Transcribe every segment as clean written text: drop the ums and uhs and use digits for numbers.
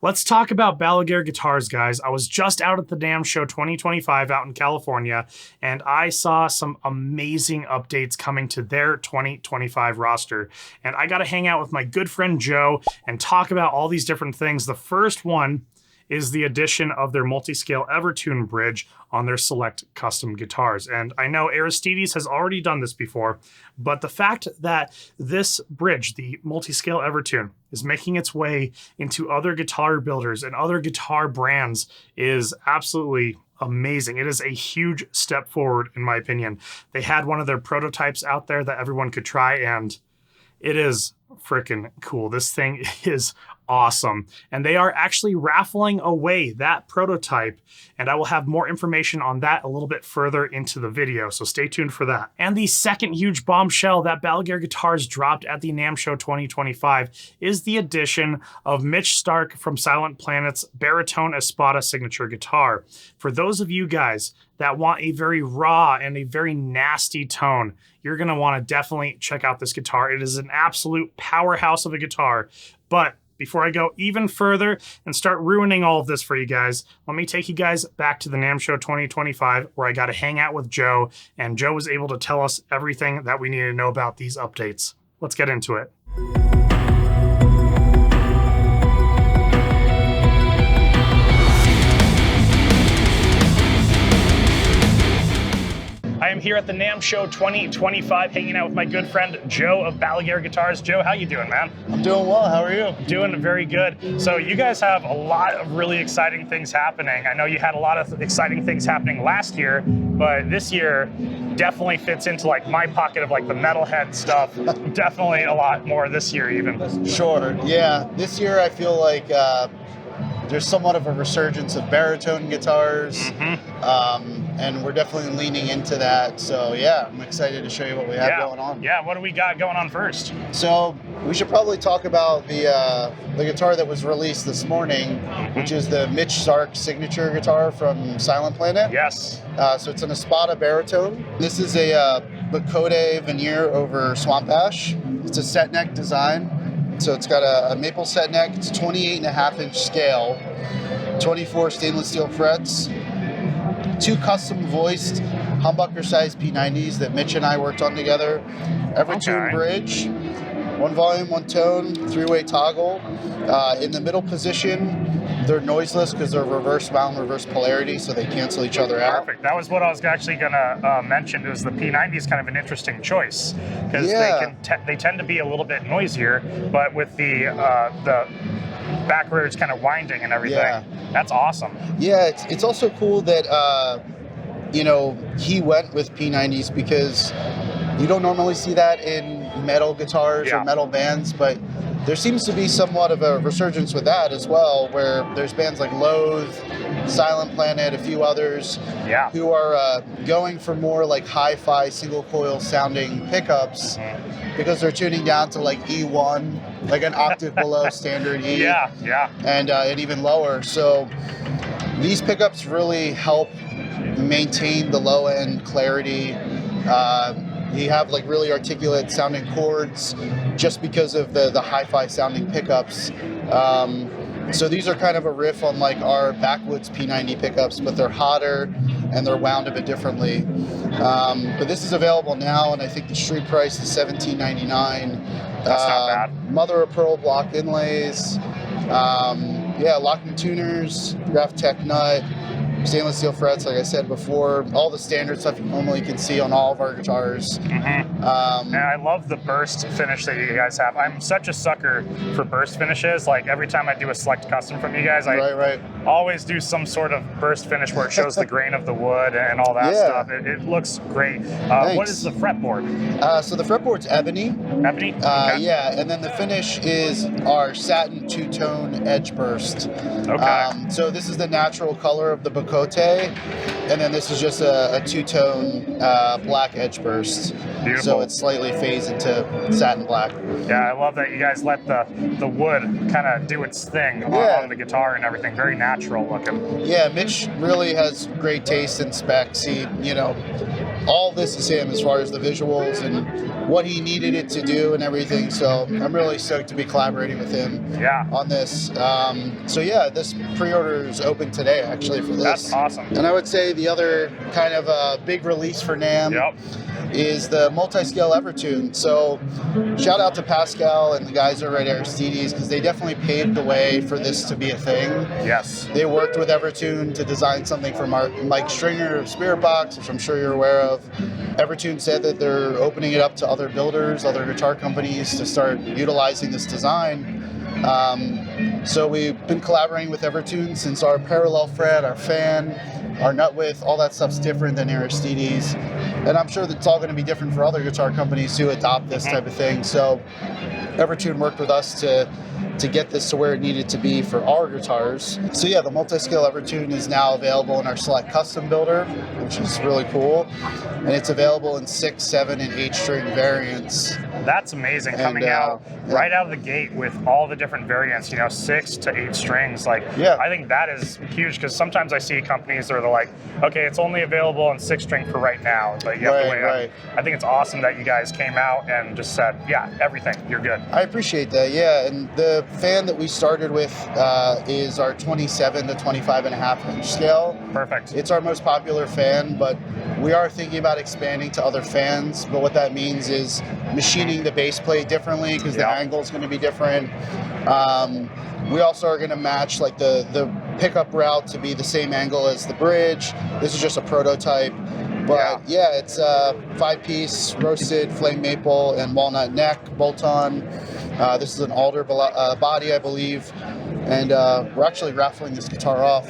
Let's talk about Balaguer Guitars, guys. I was just out at the NAMM Show 2025 out in California, and I saw some amazing updates coming to their 2025 roster. And I got to hang out with my good friend Joe and talk about all these different things. The first one is the addition of their multi-scale Evertune bridge on their select custom guitars. And I know Aristides has already done this before, but the fact that this bridge, the multi-scale Evertune, is making its way into other guitar builders and other guitar brands is absolutely amazing. It is a huge step forward, in my opinion. They had one of their prototypes out there that everyone could try, and it is freaking cool. This thing is awesome. And they are actually raffling away that prototype, and I will have more information on that a little bit further into the video, so stay tuned for that. And the second huge bombshell that Balaguer Guitars dropped at the NAMM Show 2025 is the addition of Mitch Stark from Silent Planet's Baritone Espada signature guitar. For those of you guys that want a very raw and a very nasty tone, you're gonna wanna definitely check out this guitar. It is an absolute powerhouse of a guitar. But before I go even further and start ruining all of this for you guys, let me take you guys back to the NAMM Show 2025, where I got to hang out with Joe, and Joe was able to tell us everything that we need to know about these updates. Let's get into it. I am here at the NAMM Show 2025, hanging out with my good friend Joe of Balaguer Guitars. Joe, how you doing, man? I'm doing well. How are you? Doing very good. So you guys have a lot of really exciting things happening. I know you had a lot of exciting things happening last year, but this year definitely fits into like my pocket of like the metalhead stuff. Definitely a lot more this year even. Sure. Yeah. This year I feel like there's somewhat of a resurgence of baritone guitars. And we're definitely leaning into that. So yeah, I'm excited to show you what we have going on. Yeah, what do we got going on first? So we should probably talk about the guitar that was released this morning, which is the Mitch Stark signature guitar from Silent Planet. Yes. So it's an Espada baritone. This is a Bacode veneer over swamp ash. It's a set neck design. So it's got a maple set neck. It's 28.5-inch scale, 24 stainless steel frets, 2 custom voiced humbucker size P90s that Mitch and I worked on together. Evertune bridge, 1 volume, 1 tone, 3-way toggle. In the middle position, they're noiseless because they're reverse wound, reverse polarity, so they cancel each other out. Perfect. That was what I was actually gonna mention. Is the P90 is kind of an interesting choice because they tend to be a little bit noisier, but with the backwards kind of winding and everything, that's awesome. Yeah, it's also cool that you know, he went with P90s because you don't normally see that in metal guitars or metal bands, but there seems to be somewhat of a resurgence with that as well, where there's bands like Loathe, Silent Planet, a few others, who are going for more like hi-fi single coil sounding pickups because they're tuning down to like E1, like an octave below standard E, and even lower. So these pickups really help maintain the low end clarity. You have like really articulate sounding chords just because of the hi-fi sounding pickups. So these are kind of a riff on like our backwoods P90 pickups, but they're hotter and they're wound a bit differently. But this is available now, and I think the street price is $17.99. That's not bad. Mother of pearl block inlays. Locking tuners, Graph Tech nut, stainless steel frets, like I said before, all the standard stuff you normally can see on all of our guitars. And I love the burst finish that you guys have. I'm such a sucker for burst finishes. Like every time I do a select custom from you guys, I always do some sort of burst finish where it shows the grain of the wood and all that stuff. It looks great. What is the fretboard? So the fretboard's ebony. Ebony? And then the finish is our satin two-tone edge burst. So this is the natural color of the Bacode, and then this is just a two-tone black edge burst. Beautiful. So it's slightly phased into satin black. Yeah, I love that you guys let the wood kind of do its thing on the guitar and everything. Very natural looking. Yeah, Mitch really has great taste in specs. He, all this is him as far as the visuals and what he needed it to do and everything. So I'm really stoked to be collaborating with him on this. So yeah, this pre-order is open today actually for this. That's awesome. And I would say the other kind of big release for NAMM is the multi-scale Evertune. So shout out to Pascal and the guys over at Aristides, because they definitely paved the way for this to be a thing. Yes. They worked with Evertune to design something for Mike Stringer of Spirit Box, which I'm sure you're aware of. Evertune said that they're opening it up to other builders, other guitar companies to start utilizing this design. So we've been collaborating with Evertune since our parallel fret, our fan, our nut width, all that stuff's different than Aristides. And I'm sure that it's all going to be different for other guitar companies who adopt this type of thing. So Evertune worked with us to get this to where it needed to be for our guitars. So yeah, the multi-scale Evertune is now available in our Select Custom Builder, which is really cool. And it's available in 6, 7, and 8-string variants. That's amazing, coming out right out of the gate with all the different variants, 6 to 8 strings. Like, I think that is huge, because sometimes I see companies that are like, okay, it's only available in 6-string for right now, but you have to wait. I think it's awesome that you guys came out and just said, yeah, everything, you're good. I appreciate that, yeah. And the fan that we started with is our 27 to 25.5-inch scale. Perfect. It's our most popular fan, but we are thinking about expanding to other fans. But what that means is machining the base plate differently, because the angle is going to be different. We also are going to match like the pickup route to be the same angle as the bridge. This is just a prototype. But yeah, it's a 5-piece roasted flame maple and walnut neck bolt-on. This is an alder body, I believe. And we're actually raffling this guitar off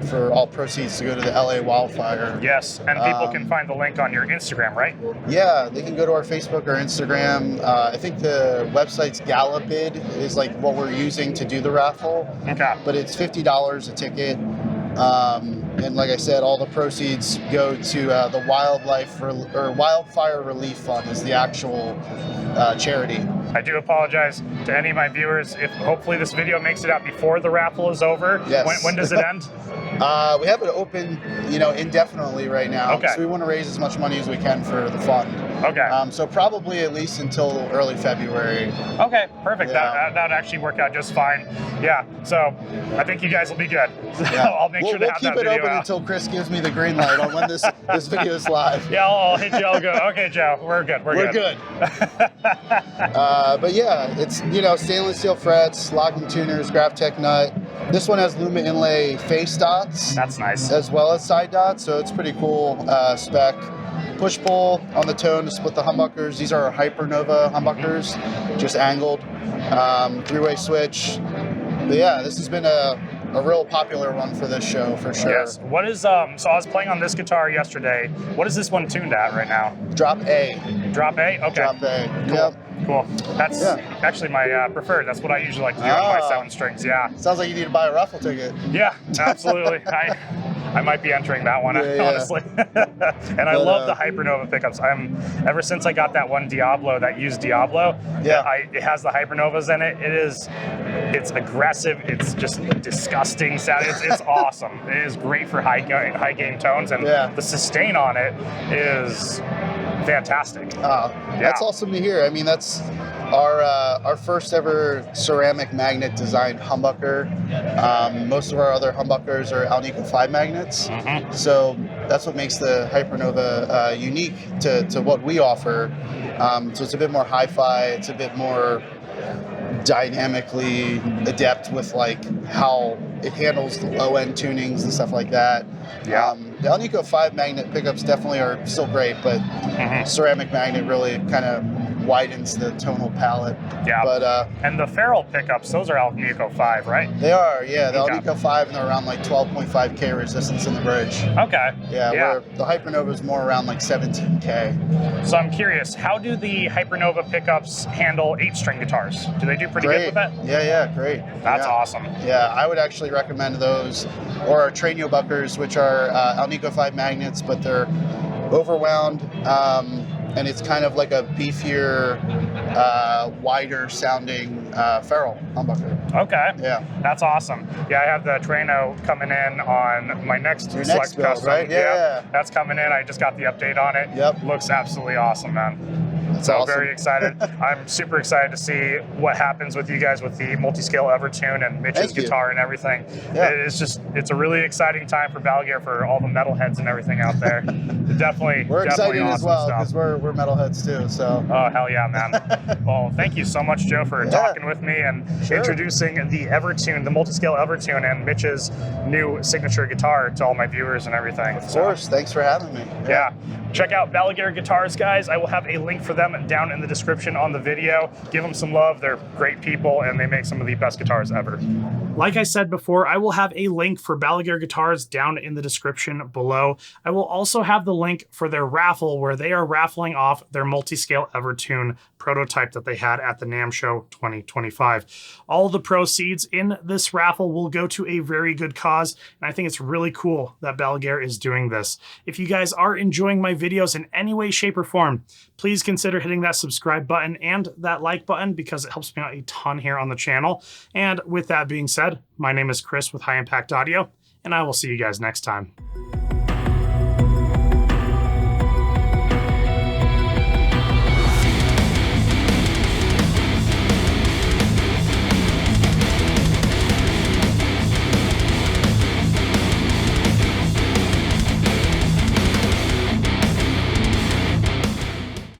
for all proceeds to go to the LA wildfire. Yes, and people can find the link on your Instagram, right? Yeah, they can go to our Facebook or Instagram. I think the website's Gallopid is like what we're using to do the raffle. Okay. But it's $50 a ticket. And like I said, all the proceeds go to the Wildfire Relief Fund is the actual charity. I do apologize to any of my viewers if hopefully this video makes it out before the raffle is over. Yes. When does it end? We have it open, indefinitely right now. Okay. So we want to raise as much money as we can for the fund. Okay. So probably at least until early February. Okay, perfect. Yeah. That would actually work out just fine. Yeah. So I think you guys will be good. Yeah. I'll make sure to have that video. We'll keep it open until Chris gives me the green light on when this video is live. Yeah, I'll hit you. I'll go, okay, Joe, we're good. We're good. But yeah, it's stainless steel frets, locking tuners, GraphTech nut. This one has Luma inlay face dots. That's nice. As well as side dots, so it's pretty cool spec. Push-pull on the tone to split the humbuckers. These are our Hypernova humbuckers, just angled. 3-way switch. But yeah, this has been a real popular one for this show, for sure. Yes. What is, so I was playing on this guitar yesterday. What is this one tuned at right now? Drop A. Drop A? Okay. Drop A, cool. Yep. Cool. That's actually my preferred. That's what I usually like to do on my 7 strings, Sounds like you need to buy a Raffle ticket. Yeah, absolutely. I might be entering that one, honestly. And I love the Hypernova pickups. Ever since I got that one Diablo that used Diablo, it has the Hypernovas in it. It's aggressive. It's just disgusting sound. It's awesome. It is great for high gain tones, and the sustain on it is fantastic. That's awesome to hear. I mean, that's our first ever ceramic magnet designed humbucker. Most of our other humbuckers are Alnico 5 magnets. So that's what makes the Hypernova unique to what we offer. So it's a bit more hi-fi. It's a bit more dynamically adept with like how it handles the low end tunings and stuff like that. The Alnico 5 magnet pickups definitely are still great, but ceramic magnet really kind of widens the tonal palette. Yeah. But and the ferrule pickups, those are Alnico 5, right? They are, yeah. The Alnico 5, and they're around like 12.5K resistance in the bridge. Okay. Where the Hypernova is more around like 17K. So I'm curious, how do the Hypernova pickups handle 8-string guitars? Do they do pretty good with that? Yeah, great. That's awesome. Yeah, I would actually recommend those, or our Trainio buckers, which are Alnico 5 magnets, but they're overwound. And it's kind of like a beefier wider sounding ferrule humbucker. Okay. Yeah. That's awesome. Yeah, I have the Trano coming in on my next Your Select next build, Custom. right? Yeah. That's coming in. I just got the update on it. Yep. Looks absolutely awesome, man. That's So awesome. very excited. I'm super excited to see what happens with you guys with the multi-scale Evertune and Mitch's Thank you. guitar and everything. Yeah. It's a really exciting time for Balaguer, for all the metalheads and everything out there. Definitely, We're definitely excited awesome as well stuff. because we're metalheads too. So. Oh, hell yeah, man. Well, thank you so much, Joe, for talking with me and introducing the Evertune, the multi-scale Evertune, and Mitch's new signature guitar to all my viewers and everything. Of course. Thanks for having me. Yeah. Check out Balaguer Guitars, guys. I will have a link for them down in the description on the video. Give them some love. They're great people, and they make some of the best guitars ever. Like I said before, I will have a link for Balaguer Guitars down in the description below. I will also have the link for their raffle, where they are raffling off their multi-scale Evertune prototype that they had at the NAMM Show 2025. All the proceeds in this raffle will go to a very good cause, and I think it's really cool that Balaguer is doing this. If you guys are enjoying my videos in any way, shape, or form, please consider hitting that subscribe button and that like button, because it helps me out a ton here on the channel. And with that being said, my name is Chris with High Impact Audio, and I will see you guys next time.